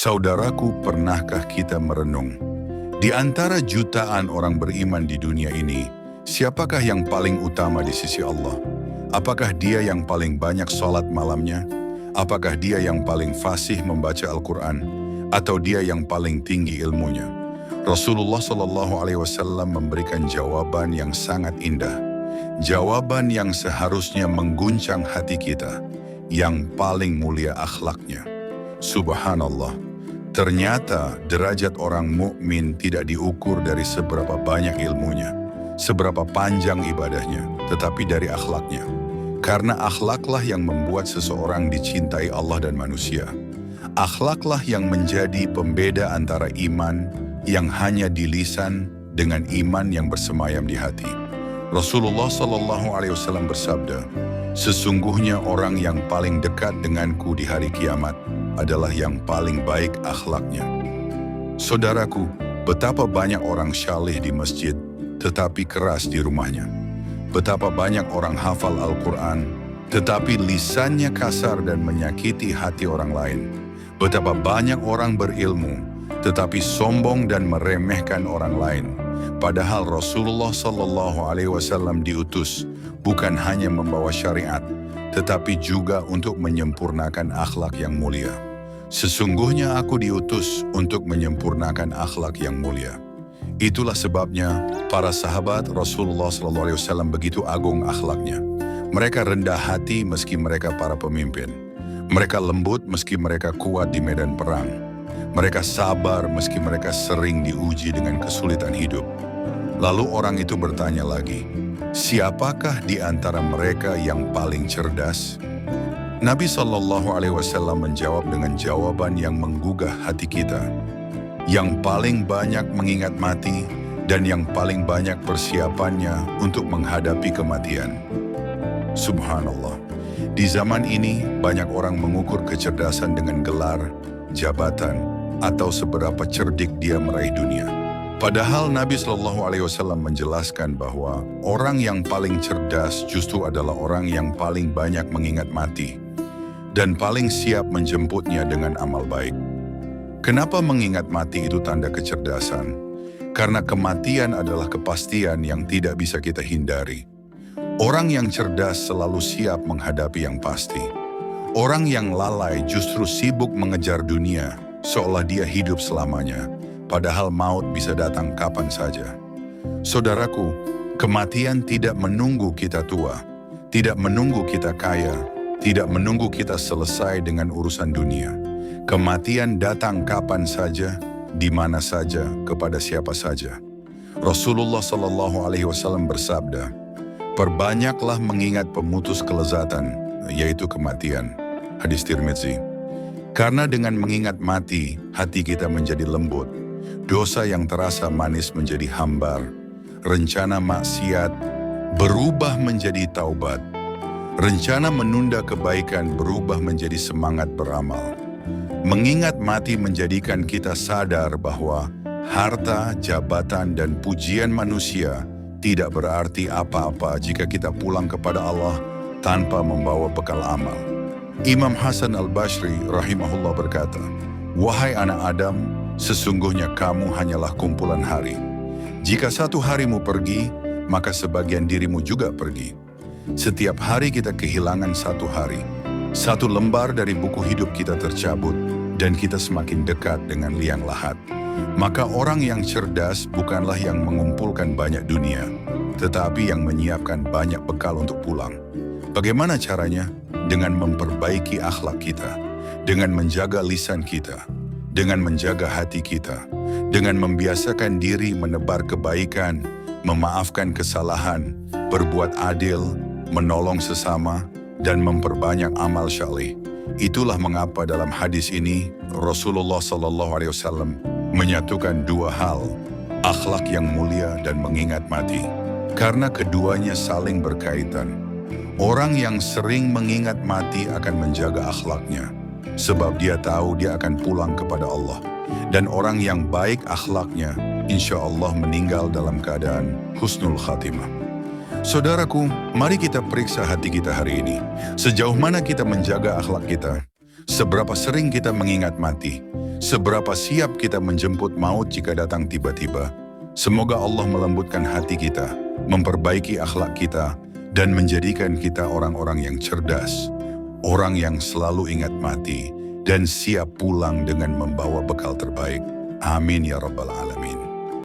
Saudaraku, pernahkah kita merenung? Di antara jutaan orang beriman di dunia ini, siapakah yang paling utama di sisi Allah? Apakah dia yang paling banyak sholat malamnya? Apakah dia yang paling fasih membaca Al-Quran? Atau dia yang paling tinggi ilmunya? Rasulullah SAW memberikan jawaban yang sangat indah. Jawaban yang seharusnya mengguncang hati kita. Yang paling mulia akhlaknya. Subhanallah, ternyata derajat orang mukmin tidak diukur dari seberapa banyak ilmunya, seberapa panjang ibadahnya, tetapi dari akhlaknya. Karena akhlaklah yang membuat seseorang dicintai Allah dan manusia. Akhlaklah yang menjadi pembeda antara iman yang hanya di lisan dengan iman yang bersemayam di hati. Rasulullah SAW bersabda, "Sesungguhnya orang yang paling dekat denganku di hari kiamat adalah yang paling baik akhlaknya." Saudaraku, betapa banyak orang syalih di masjid, tetapi keras di rumahnya. Betapa banyak orang hafal Al-Quran, tetapi lisannya kasar dan menyakiti hati orang lain. Betapa banyak orang berilmu, tetapi sombong dan meremehkan orang lain. Padahal Rasulullah SAW diutus bukan hanya membawa syariat, tetapi juga untuk menyempurnakan akhlak yang mulia. Sesungguhnya aku diutus untuk menyempurnakan akhlak yang mulia. Itulah sebabnya para sahabat Rasulullah SAW begitu agung akhlaknya. Mereka rendah hati meski mereka para pemimpin. Mereka lembut meski mereka kuat di medan perang. Mereka sabar meski mereka sering diuji dengan kesulitan hidup. Lalu orang itu bertanya lagi, siapakah di antara mereka yang paling cerdas? Nabi SAW menjawab dengan jawaban yang menggugah hati kita. Yang paling banyak mengingat mati dan yang paling banyak persiapannya untuk menghadapi kematian. Subhanallah, di zaman ini banyak orang mengukur kecerdasan dengan gelar, jabatan, atau seberapa cerdik dia meraih dunia. Padahal Nabi SAW menjelaskan bahwa orang yang paling cerdas justru adalah orang yang paling banyak mengingat mati dan paling siap menjemputnya dengan amal baik. Kenapa mengingat mati itu tanda kecerdasan? Karena kematian adalah kepastian yang tidak bisa kita hindari. Orang yang cerdas selalu siap menghadapi yang pasti. Orang yang lalai justru sibuk mengejar dunia seolah dia hidup selamanya. Padahal maut bisa datang kapan saja. Saudaraku, kematian tidak menunggu kita tua, tidak menunggu kita kaya, tidak menunggu kita selesai dengan urusan dunia. Kematian datang kapan saja, di mana saja, kepada siapa saja. Rasulullah SAW bersabda, "Perbanyaklah mengingat pemutus kelezatan, yaitu kematian." Hadis Tirmidzi. Karena dengan mengingat mati, hati kita menjadi lembut. Dosa yang terasa manis menjadi hambar. Rencana maksiat berubah menjadi taubat. Rencana menunda kebaikan berubah menjadi semangat beramal. Mengingat mati menjadikan kita sadar bahwa harta, jabatan, dan pujian manusia tidak berarti apa-apa jika kita pulang kepada Allah tanpa membawa bekal amal. Imam Hasan al-Basri rahimahullah berkata, "Wahai anak Adam, sesungguhnya kamu hanyalah kumpulan hari. Jika satu harimu pergi, maka sebagian dirimu juga pergi. Setiap hari kita kehilangan satu hari. Satu lembar dari buku hidup kita tercabut, dan kita semakin dekat dengan liang lahat. Maka orang yang cerdas bukanlah yang mengumpulkan banyak dunia, tetapi yang menyiapkan banyak bekal untuk pulang. Bagaimana caranya? Dengan memperbaiki akhlak kita, dengan menjaga lisan kita, dengan menjaga hati kita, dengan membiasakan diri menebar kebaikan, memaafkan kesalahan, berbuat adil, menolong sesama, dan memperbanyak amal syalih. Itulah mengapa dalam hadis ini Rasulullah SAW menyatukan dua hal, akhlak yang mulia dan mengingat mati. Karena keduanya saling berkaitan. Orang yang sering mengingat mati akan menjaga akhlaknya, sebab dia tahu dia akan pulang kepada Allah. Dan orang yang baik akhlaknya, insya Allah meninggal dalam keadaan husnul khatimah. Saudaraku, mari kita periksa hati kita hari ini. Sejauh mana kita menjaga akhlak kita? Seberapa sering kita mengingat mati? Seberapa siap kita menjemput maut jika datang tiba-tiba? Semoga Allah melembutkan hati kita, memperbaiki akhlak kita, dan menjadikan kita orang-orang yang cerdas, orang yang selalu ingat mati, dan siap pulang dengan membawa bekal terbaik. Amin ya Rabbal Alamin.